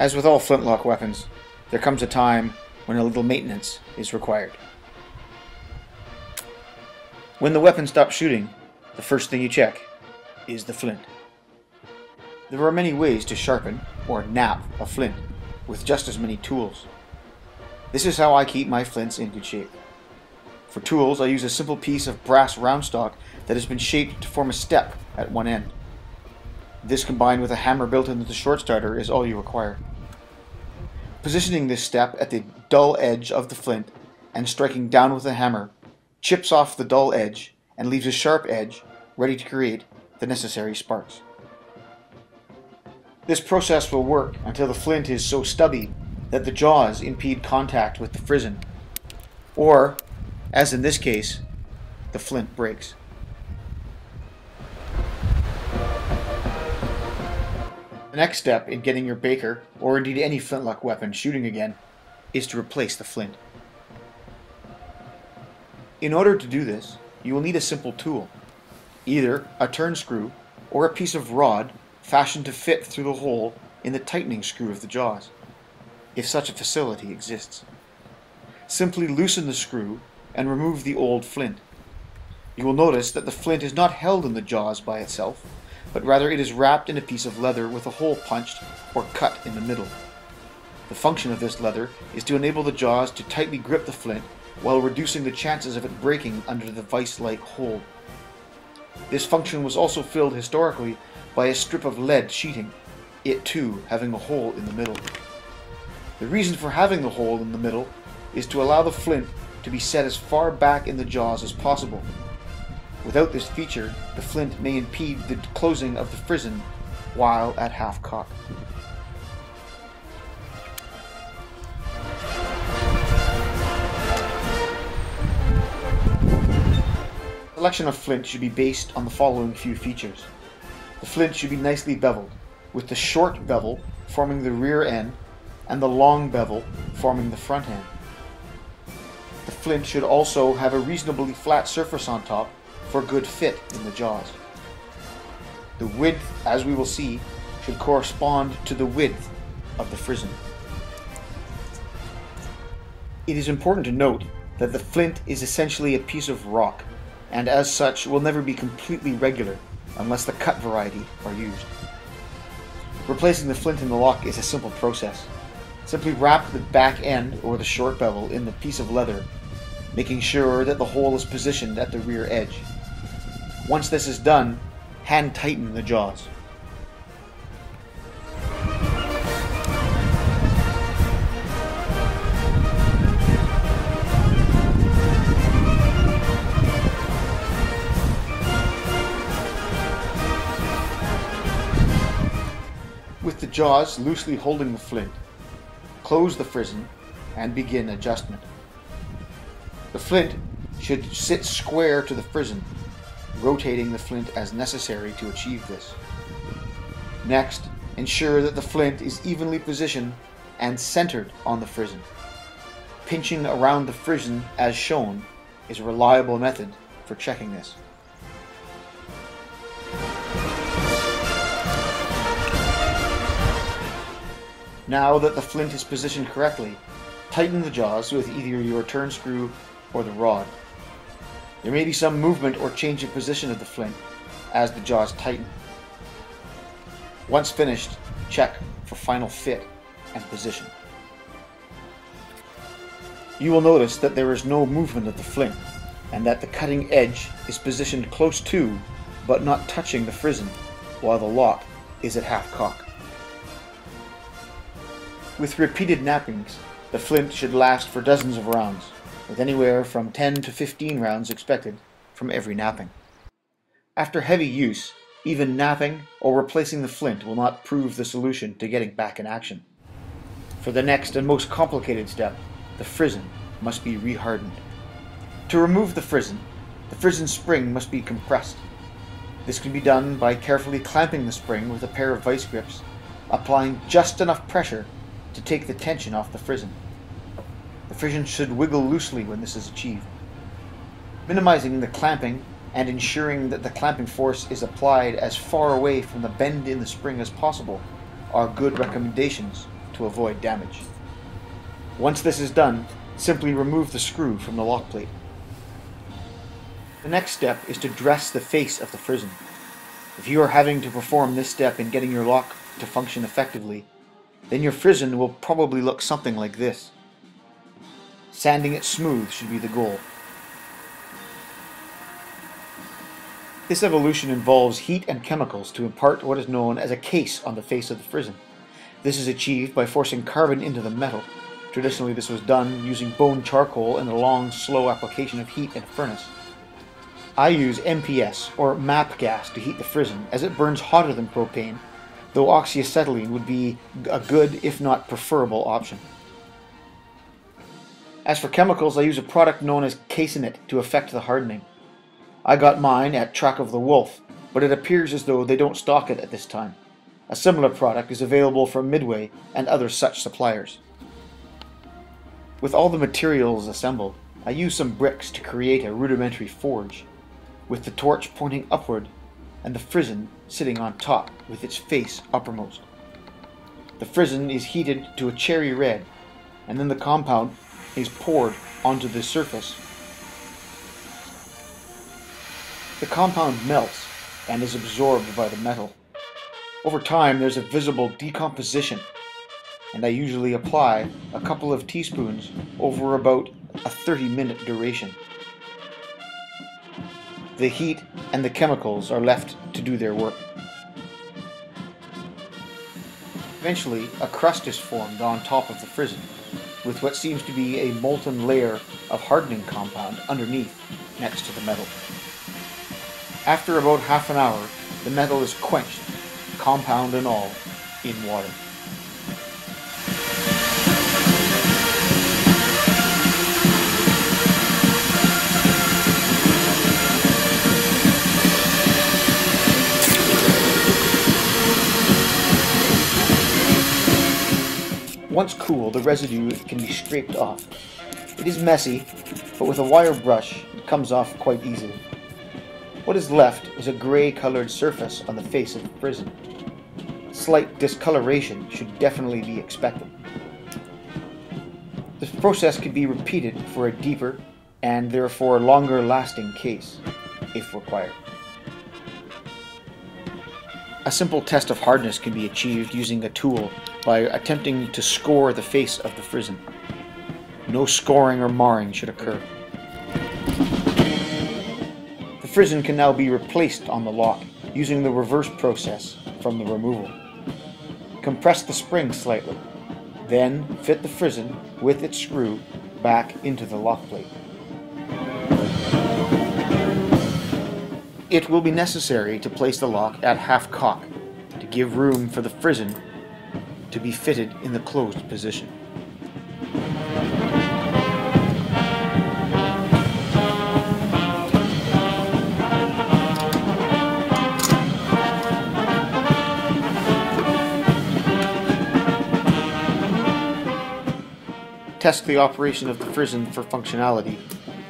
As with all flintlock weapons, there comes a time when a little maintenance is required. When the weapon stops shooting, the first thing you check is the flint. There are many ways to sharpen or nap a flint with just as many tools. This is how I keep my flints in good shape. For tools, I use a simple piece of brass round stock that has been shaped to form a step at one end. This, combined with a hammer built into the short starter, is all you require. Positioning this step at the dull edge of the flint and striking down with a hammer chips off the dull edge and leaves a sharp edge ready to create the necessary sparks. This process will work until the flint is so stubby that the jaws impede contact with the frizzen, or, as in this case, the flint breaks. The next step in getting your Baker, or indeed any flintlock weapon, shooting again, is to replace the flint. In order to do this, you will need a simple tool, either a turn screw or a piece of rod fashioned to fit through the hole in the tightening screw of the jaws, if such a facility exists. Simply loosen the screw and remove the old flint. You will notice that the flint is not held in the jaws by itself, but rather it is wrapped in a piece of leather with a hole punched or cut in the middle. The function of this leather is to enable the jaws to tightly grip the flint while reducing the chances of it breaking under the vice-like hold. This function was also filled historically by a strip of lead sheeting, it too having a hole in the middle. The reason for having the hole in the middle is to allow the flint to be set as far back in the jaws as possible. Without this feature, the flint may impede the closing of the frizzen while at half cock. Selection of flint should be based on the following few features. The flint should be nicely beveled, with the short bevel forming the rear end and the long bevel forming the front end. The flint should also have a reasonably flat surface on top for good fit in the jaws. The width, as we will see, should correspond to the width of the frizzen. It is important to note that the flint is essentially a piece of rock, and as such will never be completely regular unless the cut variety are used. Replacing the flint in the lock is a simple process. Simply wrap the back end or the short bevel in the piece of leather, making sure that the hole is positioned at the rear edge. Once this is done, hand tighten the jaws. With the jaws loosely holding the flint, close the frizzen and begin adjustment. The flint should sit square to the frizzen, rotating the flint as necessary to achieve this. Next, ensure that the flint is evenly positioned and centered on the frizzen. Pinching around the frizzen as shown is a reliable method for checking this. Now that the flint is positioned correctly, tighten the jaws with either your turn screw or the rod. There may be some movement or change in position of the flint as the jaws tighten. Once finished, check for final fit and position. You will notice that there is no movement of the flint and that the cutting edge is positioned close to but not touching the frizzen while the lock is at half cock. With repeated nappings, the flint should last for dozens of rounds, with anywhere from 10 to 15 rounds expected from every napping. After heavy use, even napping or replacing the flint will not prove the solution to getting back in action. For the next and most complicated step, the frizzen must be rehardened. To remove the frizzen spring must be compressed. This can be done by carefully clamping the spring with a pair of vice grips, applying just enough pressure to take the tension off the frizzen. The frizzen should wiggle loosely when this is achieved. Minimizing the clamping and ensuring that the clamping force is applied as far away from the bend in the spring as possible are good recommendations to avoid damage. Once this is done, simply remove the screw from the lock plate. The next step is to dress the face of the frizzen. If you are having to perform this step in getting your lock to function effectively, then your frizzen will probably look something like this. Sanding it smooth should be the goal. This evolution involves heat and chemicals to impart what is known as a case on the face of the frizzen. This is achieved by forcing carbon into the metal. Traditionally, this was done using bone charcoal and a long, slow application of heat in a furnace. I use MPS, or MAP gas, to heat the frizzen, as it burns hotter than propane, though oxyacetylene would be a good, if not preferable, option. As for chemicals, I use a product known as caseinate to effect the hardening. I got mine at Track of the Wolf, but it appears as though they don't stock it at this time. A similar product is available from Midway and other such suppliers. With all the materials assembled, I use some bricks to create a rudimentary forge, with the torch pointing upward and the frizzen sitting on top with its face uppermost. The frizzen is heated to a cherry red, and then the compound is poured onto the surface. The compound melts and is absorbed by the metal. Over time, there's a visible decomposition, and I usually apply a couple of teaspoons over about a 30-minute duration. The heat and the chemicals are left to do their work. Eventually, a crust is formed on top of the frizzen, with what seems to be a molten layer of hardening compound underneath, next to the metal. After about half an hour, the metal is quenched, compound and all, in water. Once cool, the residue can be scraped off. It is messy, but with a wire brush, it comes off quite easily. What is left is a grey-colored surface on the face of the frizzen. Slight discoloration should definitely be expected. This process can be repeated for a deeper and therefore longer-lasting case, if required. A simple test of hardness can be achieved using a tool by attempting to score the face of the frizzen. No scoring or marring should occur. The frizzen can now be replaced on the lock using the reverse process from the removal. Compress the spring slightly, then fit the frizzen with its screw back into the lock plate. It will be necessary to place the lock at half cock to give room for the frizzen to be fitted in the closed position. Test the operation of the frizzen for functionality,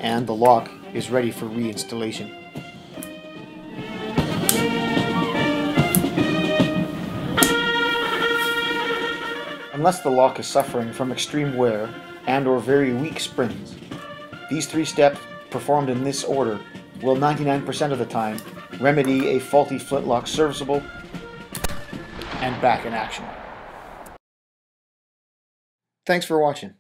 and the lock is ready for reinstallation. Unless the lock is suffering from extreme wear and/or very weak springs, these 3 steps performed in this order will 99% of the time remedy a faulty flintlock serviceable and back in action. Thanks for watching.